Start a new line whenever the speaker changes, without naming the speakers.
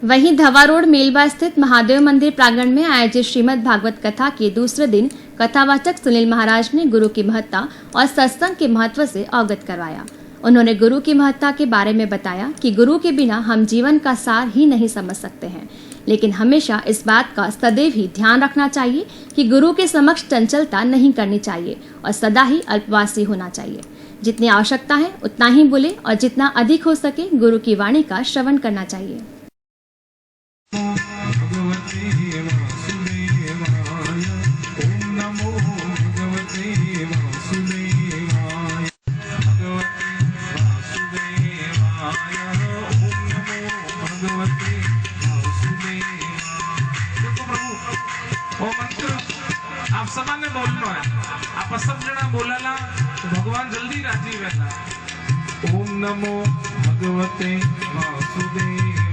वहीं धवा रोड मेलवा स्थित महादेव मंदिर प्रांगण में आयोजित श्रीमद् भागवत कथा के दूसरे दिन कथावाचक सुनील महाराज ने गुरु की महत्ता और सत्संग के महत्व से अवगत करवाया। उन्होंने गुरु की महत्ता के बारे में बताया कि गुरु के बिना हम जीवन का सार ही नहीं समझ सकते हैं, लेकिन हमेशा इस बात का सदैव ही ध्यान रखना चाहिए कि गुरु के समक्ष चंचलता नहीं करनी चाहिए और सदा ही अल्पवासी होना चाहिए। जितनी आवश्यकता है उतना ही बोले और जितना अधिक हो सके गुरु की वाणी का श्रवण करना चाहिए।
आप सबने बोलना है, आप सब जना बोलाला तो भगवान जल्दी राजी रहना। ओम नमो भगवते वासुदेवाय।